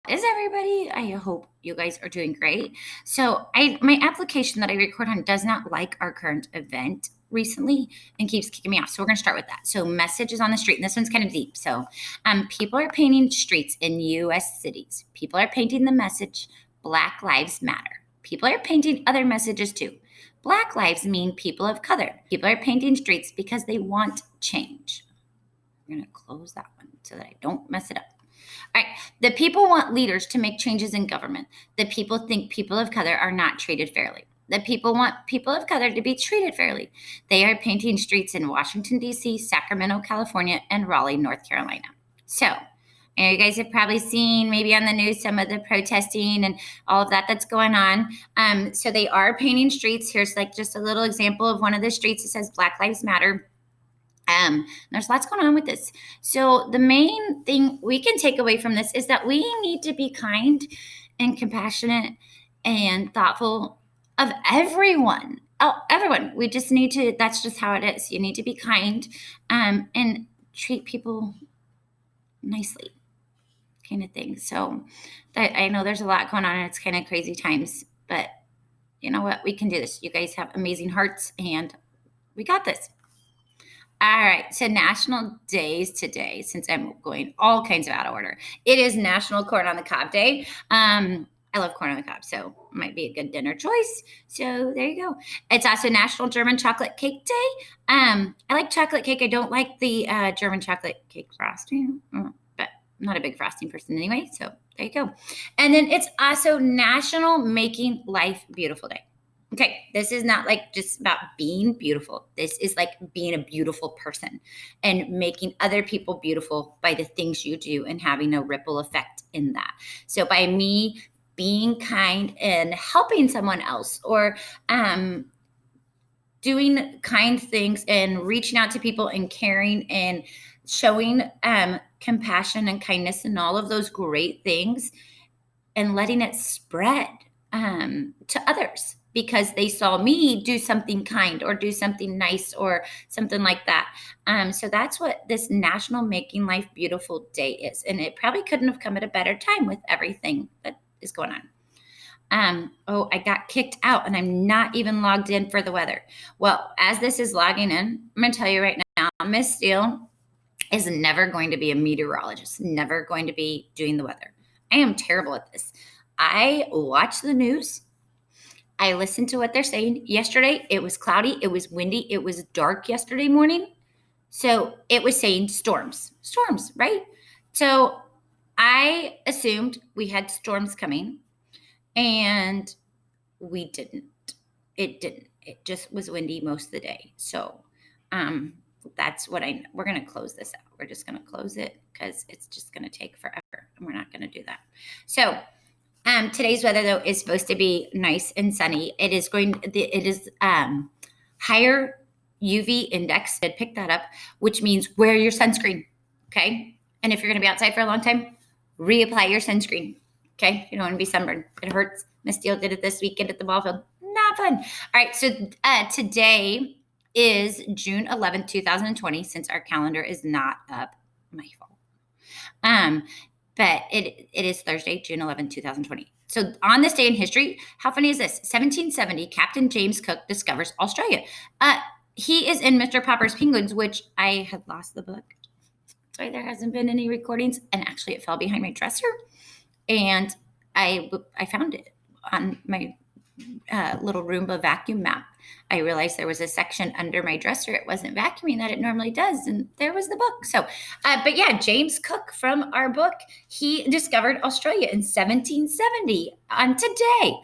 Is everybody? I hope you guys are doing great. So, my application that I record on does not like our current event recently and keeps kicking me off. So we're going to start with that. So messages on the street, and this one's kind of deep. So people are painting streets in U.S. cities. People are painting the message Black Lives Matter. People are painting other messages too. Black lives mean people of color. People are painting streets because they want change. I'm going to close that one so that I don't mess it up. All right. The people want leaders to make changes in government. The people think people of color are not treated fairly. The people want people of color to be treated fairly. They are painting streets in Washington, D.C., Sacramento, California, and Raleigh, North Carolina. So, you guys have probably seen maybe on the news some of the protesting and all of that that's going on. So they are painting streets. Here's like just a little example of one of the streets. It says Black Lives Matter. There's lots going on with this. So the main thing we can take away from this is that we need to be kind and compassionate and thoughtful of everyone. Oh, everyone. We just need to, that's just how it is. You need to be kind and treat people nicely, kind of thing. So I know there's a lot going on and it's kind of crazy times, but you know what? We can do this. You guys have amazing hearts and we got this. All right, so national days today, since I'm going all kinds of out of order. It is National Corn on the Cob Day. I love corn on the cob, so it might be a good dinner choice. So there you go. It's also National German Chocolate Cake Day. I like chocolate cake. I don't like the German chocolate cake frosting, but I'm not a big frosting person anyway, so there you go. And then it's also National Making Life Beautiful Day. Okay, this is not like just about being beautiful. This is like being a beautiful person and making other people beautiful by the things you do and having a ripple effect in that. So by me being kind and helping someone else or doing kind things and reaching out to people and caring and showing compassion and kindness and all of those great things and letting it spread to others because they saw me do something kind or do something nice or something like that. So that's what this National Making Life Beautiful Day is. And it probably couldn't have come at a better time with everything that is going on. I got kicked out and I'm not even logged in for the weather. Well, as this is logging in, I'm going to tell you right now, Miss Steele is never going to be a meteorologist, never going to be doing the weather. I am terrible at this. I watch the news. I listen to what they're saying. Yesterday, it was cloudy. It was windy. It was dark yesterday morning. So it was saying storms, right? So I assumed we had storms coming and we didn't. It didn't. It just was windy most of the day. So that's what we're going to close this out. We're just going to close it because it's just going to take forever and we're not going to do that. So today's weather, though, is supposed to be nice and sunny. It is higher UV index. Did pick that up, which means wear your sunscreen. Okay. And if you're going to be outside for a long time, reapply your sunscreen. Okay. You don't want to be sunburned. It hurts. Miss Steele did it this weekend at the ball field. Not fun. All right. So today is June 11th, 2020, since our calendar is not up. My fault. But it is Thursday, June 11th, 2020. So on this day in history, how funny is this? 1770, Captain James Cook discovers Australia. He is in Mr. Popper's Penguins, which I had lost the book. That's why there hasn't been any recordings. And actually, it fell behind my dresser. And I found it on my little Roomba vacuum map. I realized there was a section under my dresser. It wasn't vacuuming that it normally does. And there was the book. So, but yeah, James Cook from our book, he discovered Australia in 1770 on today.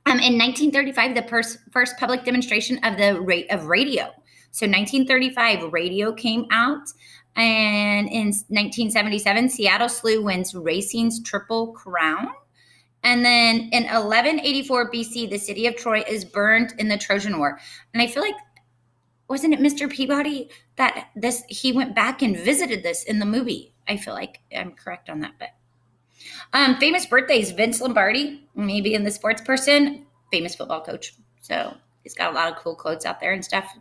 In 1935, the first public demonstration of the rate of radio. So 1935, radio came out. And in 1977, Seattle Slew wins racing's Triple Crown. And then in 1184 BC, the city of Troy is burned in the Trojan War. And I feel like, wasn't it Mr. Peabody that he went back and visited this in the movie? I feel like I'm correct on that. But famous birthdays, Vince Lombardi, maybe in the sports person, famous football coach. So he's got a lot of cool quotes out there and stuff.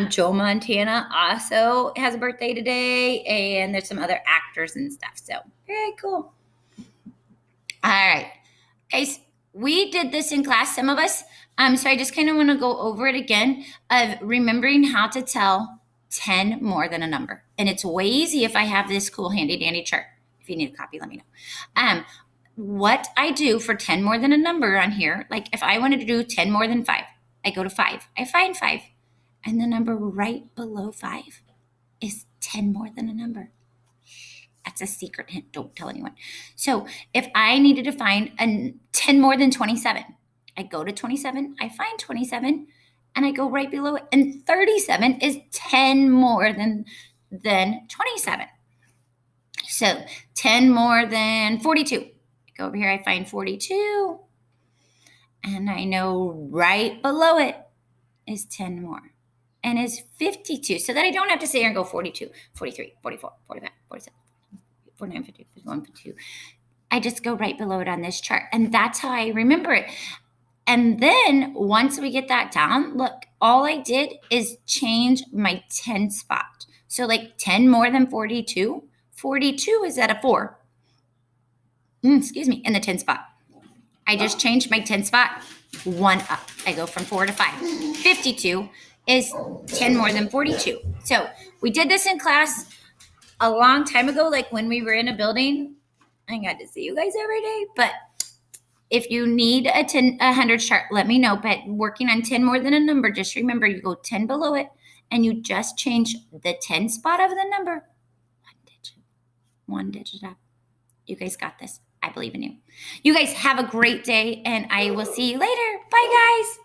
Joe Montana also has a birthday today. And there's some other actors and stuff. So very cool. All right. Guys, we did this in class, some of us. So I just kind of want to go over it again of remembering how to tell 10 more than a number. And it's way easy if I have this cool handy dandy chart. If you need a copy, let me know. What I do for 10 more than a number on here, like if I wanted to do 10 more than 5, I go to 5. I find 5. And the number right below 5 is 10 more than a number. That's a secret hint. Don't tell anyone. So if I needed to find 10 more than 27, I go to 27, I find 27, and I go right below it. And 37 is 10 more than 27. So 10 more than 42. I go over here, I find 42. And I know right below it is 10 more. And is 52. So that I don't have to sit here and go 42, 43, 44, 45, 47. 49, 50, 51, 52. I just go right below it on this chart. And that's how I remember it. And then once we get that down, look, all I did is change my 10 spot. So like 10 more than 42. 42 is at a 4. In the 10 spot. I just changed my 10 spot 1 up. I go from 4 to 5. 52 is 10 more than 42. So we did this in class a long time ago, like when we were in a building. I got to see you guys every day. But if you need a 100 chart, let me know. But working on 10 more than a number, just remember you go 10 below it and you just change the 10 spot of the number 1 digit up. You guys got this. I believe in you. You guys have a great day, and I will see you later. Bye, guys.